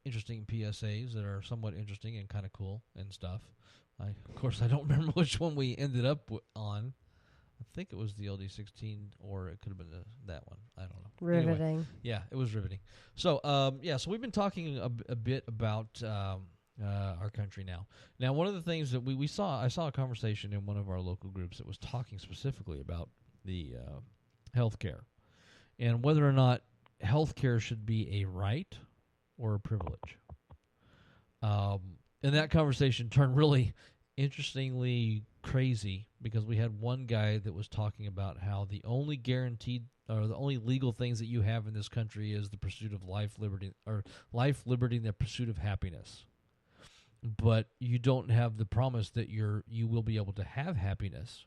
interesting PSAs that are somewhat interesting and kind of cool and stuff. Of course, I don't remember which one we ended up on. I think it was the LD16, or it could have been that one. I don't know. Riveting. Anyway, yeah, it was riveting. So, so we've been talking a bit about our country now. Now, one of the things that I saw a conversation in one of our local groups that was talking specifically about the healthcare and whether or not healthcare should be a right or a privilege. And that conversation turned really interestingly crazy because we had one guy that was talking about how the only guaranteed or the only legal things that you have in this country is the pursuit of life, liberty, and the pursuit of happiness. But you don't have the promise that you will be able to have happiness,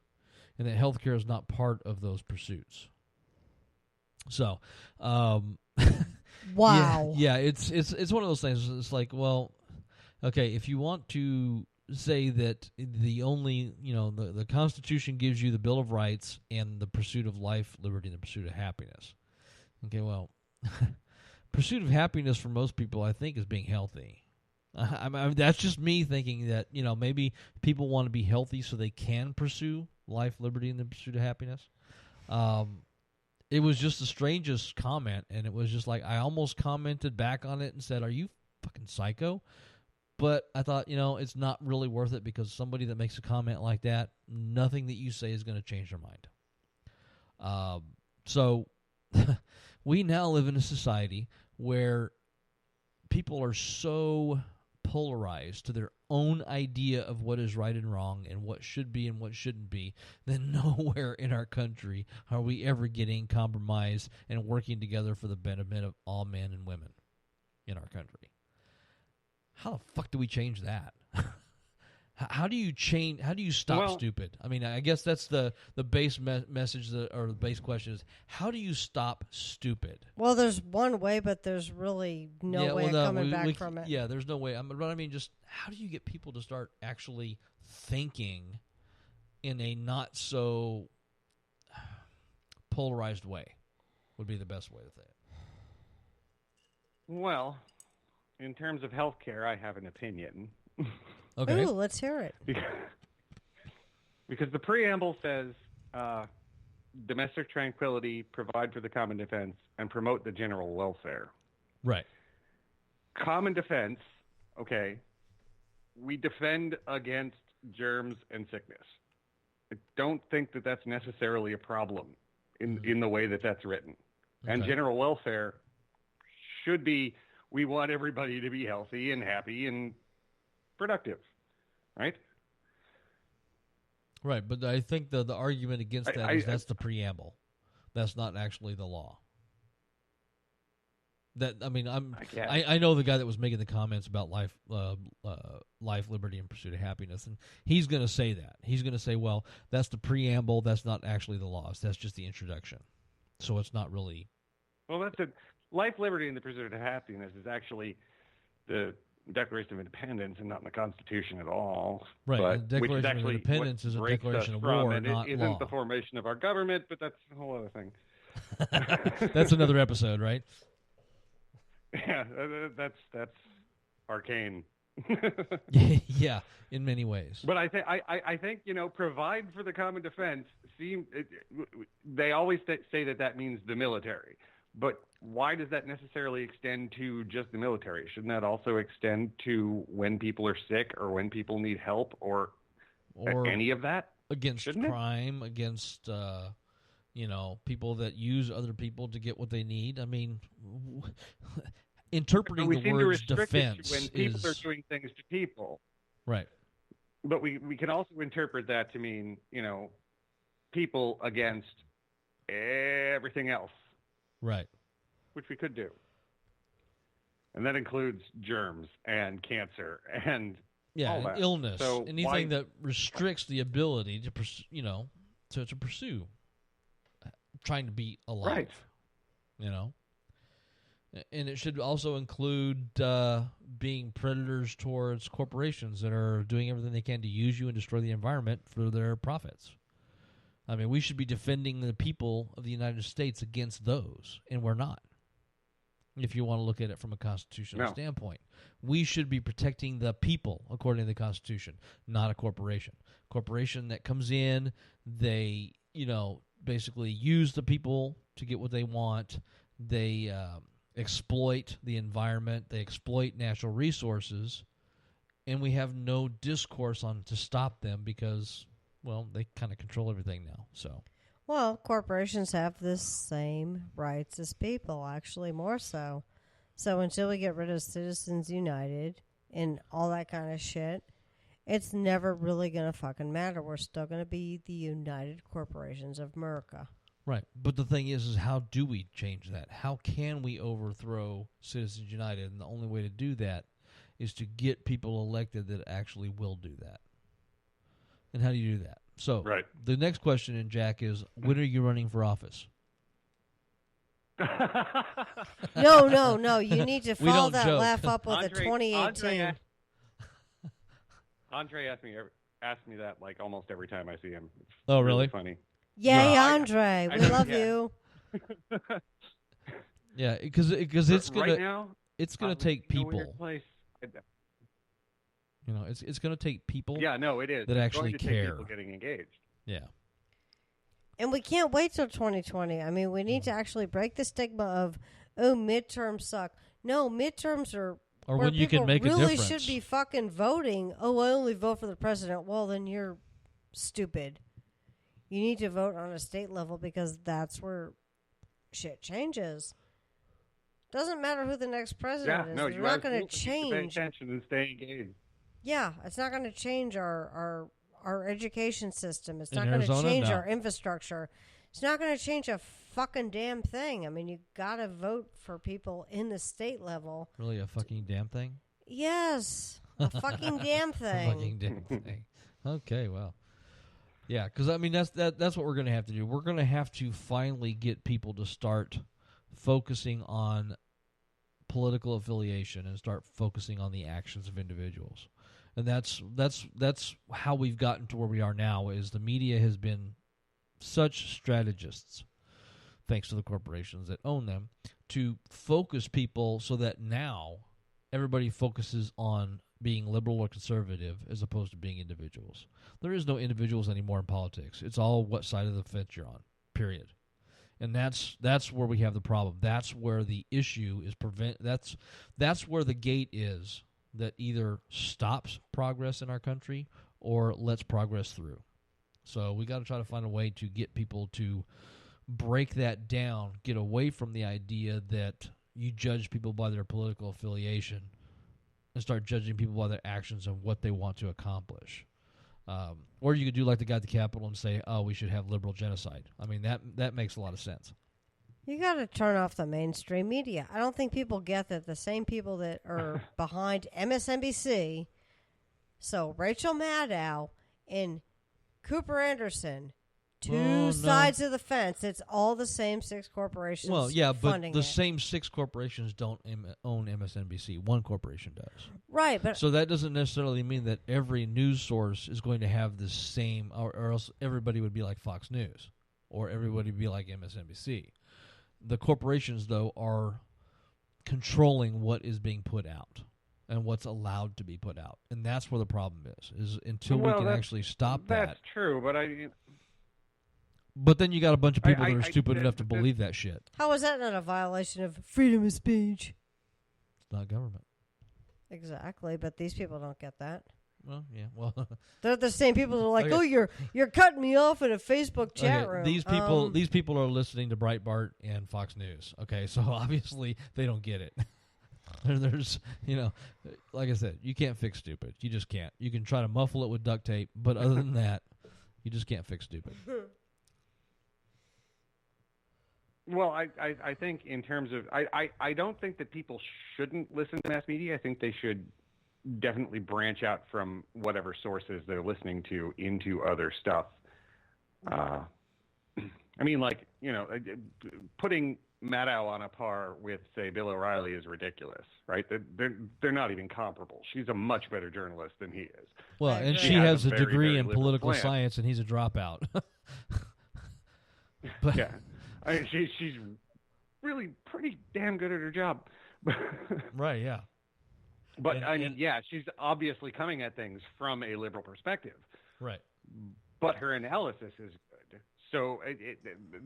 and that healthcare is not part of those pursuits. So, Wow. yeah, it's one of those things. It's like, well, okay, if you want to say that the only, the Constitution gives you the Bill of Rights and the pursuit of life, liberty, and the pursuit of happiness. Okay, well, pursuit of happiness for most people, I think, is being healthy. I mean, that's just me thinking that, maybe people want to be healthy so they can pursue life, liberty, and the pursuit of happiness. It was just the strangest comment, and it was just like I almost commented back on it and said, "Are you fucking psycho?" But I thought, it's not really worth it because somebody that makes a comment like that, nothing that you say is going to change their mind. So we now live in a society where people are so polarized to their own idea of what is right and wrong and what should be and what shouldn't be, then nowhere in our country are we ever getting compromise and working together for the benefit of all men and women in our country. How the fuck do we change that? How do you change? How do you stop stupid? I mean, I guess that's the base message or the base question is, how do you stop stupid? Well, there's one way, but there's really no way of coming back from it. Yeah, there's no way. But I mean, just how do you get people to start actually thinking in a not so polarized way? Would be the best way to say it. Well, in terms of healthcare, I have an opinion. Okay. Ooh, let's hear it. Because the preamble says domestic tranquility, provide for the common defense, and promote the general welfare. Right. Common defense, okay, we defend against germs and sickness. I don't think that that's necessarily a problem in the way that that's written. Okay. And general welfare should be, we want everybody to be healthy and happy and productive, right? Right, but I think the argument against that is that's the preamble. That's not actually the law. That I mean, I know the guy that was making the comments about life, liberty, and pursuit of happiness, and he's going to say that. He's going to say, well, that's the preamble. That's not actually the laws. That's just the introduction. So it's not really. Well, that's it. Life, liberty, and the pursuit of happiness is actually the Declaration of Independence and not in the Constitution at all. Right. But, the Declaration of Independence is a declaration of war, and not it isn't law. The formation of our government, but that's a whole other thing. That's another episode, right? Yeah, that's arcane. Yeah, in many ways. But I think provide for the common defense. They always say that means the military. But why does that necessarily extend to just the military? Shouldn't that also extend to when people are sick or when people need help or any of that? Against crime, against people that use other people to get what they need. I mean, interpreting the words defense when people are doing things to people. Right. But we can also interpret that to mean, people against everything else. Right. Which we could do. And that includes germs and cancer and all that. Illness. So anything that restricts the ability to pursue, to pursue trying to be alive. Right. And it should also include being predators towards corporations that are doing everything they can to use you and destroy the environment for their profits. I mean, we should be defending the people of the United States against those, and we're not. if you want to look at it from a constitutional standpoint. We should be protecting the people, according to the Constitution, not a corporation. Corporation that comes in, they, basically use the people to get what they want. They exploit the environment. They exploit natural resources. And we have no discourse on to stop them because, they kind of control everything now. So, well, corporations have the same rights as people, actually more so. So until we get rid of Citizens United and all that kind of shit, it's never really going to fucking matter. We're still going to be the United Corporations of America. Right. But the thing is how do we change that? How can we overthrow Citizens United? And the only way to do that is to get people elected that actually will do that. And how do you do that? So the next question, Jack, is when are you running for office? No. You need to follow that laugh up with a 2018. Andre asks me that like almost every time I see him. It's really? Funny. Yay, Andre! We love you. Yeah, because it's gonna right now, it's gonna take people. It's gonna take people. Yeah, no, it is. That actually care. People getting engaged. Yeah. And we can't wait till 2020. I mean, we need to actually break the stigma of, midterms suck. No, midterms are or where when you can make a really difference. Should be fucking voting. Oh, I only vote for the president. Well, then you're stupid. You need to vote on a state level because that's where shit changes. Doesn't matter who the next president is. No, They're not going to change. Pay attention and stay engaged. Yeah, it's not going to change our education system. It's In not going to Arizona, change no. our infrastructure. It's not going to change a fucking damn thing. I mean, you got to vote for people in the state level. Really, a fucking damn thing? Yes, a fucking damn thing. A fucking damn thing. Okay, well. Yeah, because, I mean, that's what we're going to have to do. We're going to have to finally get people to start focusing on political affiliation and start focusing on the actions of individuals. And that's how we've gotten to where we are now, is the media has been such strategists, thanks to the corporations that own them, to focus people so that now everybody focuses on being liberal or conservative as opposed to being individuals. There is no individuals anymore in politics. It's all what side of the fence you're on, period. And that's where we have the problem. That's where the issue is that's where the gate is that either stops progress in our country or lets progress through. So we got to try to find a way to get people to break that down, get away from the idea that you judge people by their political affiliation and start judging people by their actions and what they want to accomplish. Or you could do like the guy at the Capitol and say, oh, we should have liberal genocide. I mean, that makes a lot of sense. You got to turn off the mainstream media. I don't think people get that the same people that are behind MSNBC, so Rachel Maddow and Cooper Anderson, two sides of the fence. It's all the same six corporations. Well, yeah, but the it. same six corporations don't own MSNBC. One corporation does. Right, but so that doesn't necessarily mean that every news source is going to have the same, or else everybody would be like Fox News, or everybody would be like MSNBC. The corporations, though, are controlling what is being put out and what's allowed to be put out, and that's where the problem is until we can actually stop that. That's true, but But then you got a bunch of people that are stupid enough to believe that shit. How is that not a violation of freedom of speech? It's not government. Exactly, but these people don't get that. Well, yeah, well, they're the same people that are like, "Oh, you're cutting me off in a Facebook chat room." These people are listening to Breitbart and Fox News. Okay, so obviously they don't get it. There's, like I said, you can't fix stupid. You just can't. You can try to muffle it with duct tape, but other than that, you just can't fix stupid. Well, I think in terms of I don't think that people shouldn't listen to mass media. I think they should definitely branch out from whatever sources they're listening to into other stuff. I mean, like, putting Maddow on a par with, say, Bill O'Reilly is ridiculous, right? They're not even comparable. She's a much better journalist than he is. Well, and she has a degree in political science, and he's a dropout. But yeah. I mean, she's really pretty damn good at her job. Right, yeah. But yeah, she's obviously coming at things from a liberal perspective. Right. But her analysis is good. So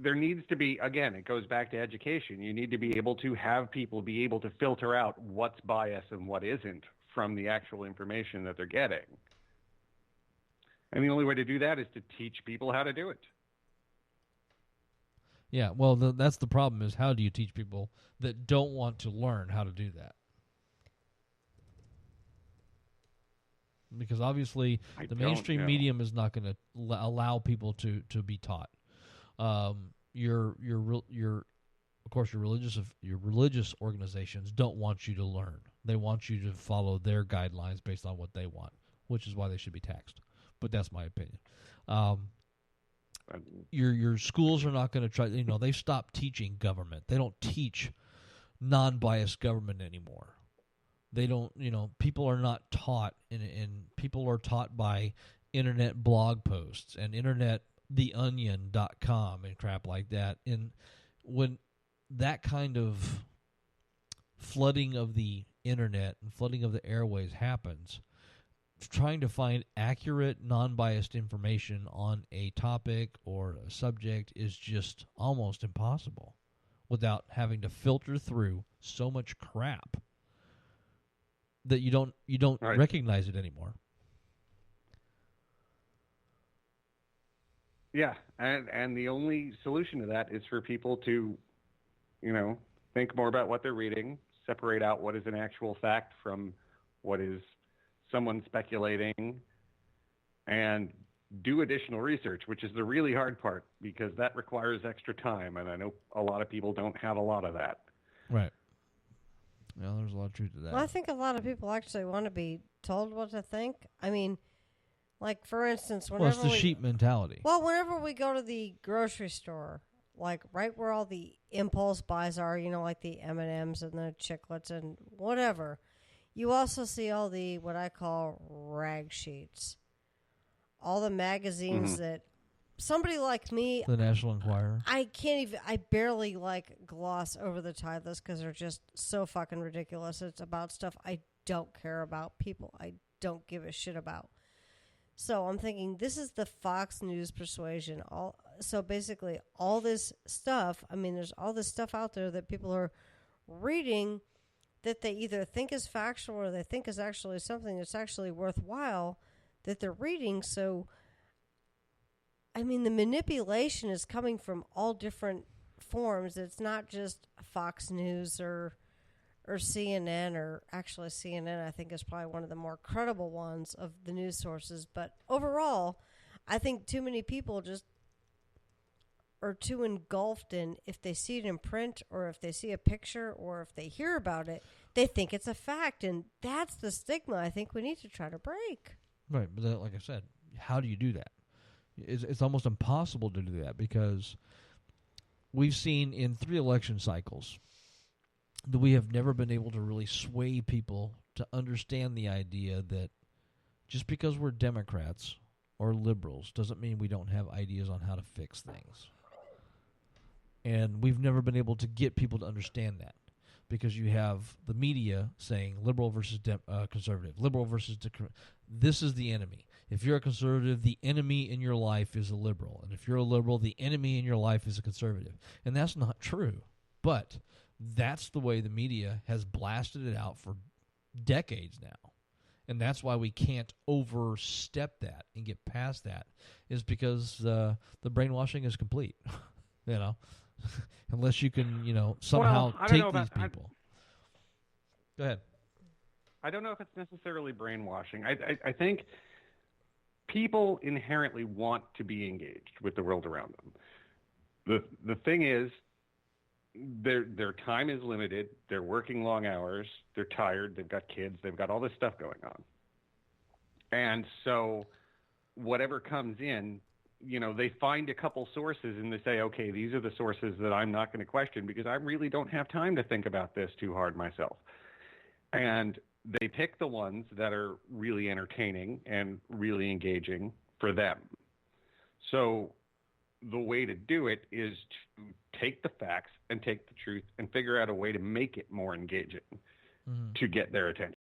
there needs to be, again, it goes back to education. You need to be able to have people be able to filter out what's bias and what isn't from the actual information that they're getting. And the only way to do that is to teach people how to do it. Yeah, well, that's the problem, is how do you teach people that don't want to learn how to do that? Because obviously the mainstream medium is not going to allow people to be taught. Of course, your religious organizations don't want you to learn. They want you to follow their guidelines based on what they want, which is why they should be taxed. But that's my opinion. Your schools are not going to try. They've stopped teaching government. They don't teach non-biased government anymore. They don't. People are not taught, and people are taught by internet blog posts and theonion.com and crap like that. And when that kind of flooding of the internet and flooding of the airways happens, trying to find accurate, non-biased information on a topic or a subject is just almost impossible without having to filter through so much crap that you don't right. recognize it anymore. Yeah, and the only solution to that is for people to, think more about what they're reading, separate out what is an actual fact from what is someone speculating, and do additional research, which is the really hard part because that requires extra time, and I know a lot of people don't have a lot of that. Right. Well, there's a lot of truth to that. Well, I think a lot of people actually want to be told what to think. I mean, like, for instance, whenever it's the sheep mentality. Well, whenever we go to the grocery store, like right where all the impulse buys are, like the M&Ms and the Chiclets and whatever, you also see all the, what I call, rag sheets. All the magazines that somebody like me... The National Enquirer. I barely, gloss over the titles because they're just so fucking ridiculous. It's about stuff I don't care about, people I don't give a shit about. So I'm thinking, this is the Fox News persuasion. So basically, all this stuff, there's all this stuff out there that people are reading that they either think is factual or they think is actually something that's actually worthwhile that they're reading. So, the manipulation is coming from all different forms. It's not just Fox News or CNN, or actually CNN I think is probably one of the more credible ones of the news sources. But overall, I think too many people just are too engulfed in, if they see it in print or if they see a picture or if they hear about it, they think it's a fact. And that's the stigma I think we need to try to break. Right, but like I said, how do you do that? It's almost impossible to do that because we've seen in 3 election cycles that we have never been able to really sway people to understand the idea that just because we're Democrats or liberals doesn't mean we don't have ideas on how to fix things. And we've never been able to get people to understand that because you have the media saying liberal versus conservative, liberal versus this is the enemy. If you're a conservative, the enemy in your life is a liberal. And if you're a liberal, the enemy in your life is a conservative. And that's not true. But that's the way the media has blasted it out for decades now. And that's why we can't overstep that and get past that, is because the brainwashing is complete. Unless you can, somehow take these people. Go ahead. I don't know if it's necessarily brainwashing. I think people inherently want to be engaged with the world around them. The thing is, their time is limited. They're working long hours. They're tired. They've got kids. They've got all this stuff going on. And so whatever comes in, they find a couple sources and they say, okay, these are the sources that I'm not going to question because I really don't have time to think about this too hard myself. And they pick the ones that are really entertaining and really engaging for them. So the way to do it is to take the facts and take the truth and figure out a way to make it more engaging to get their attention.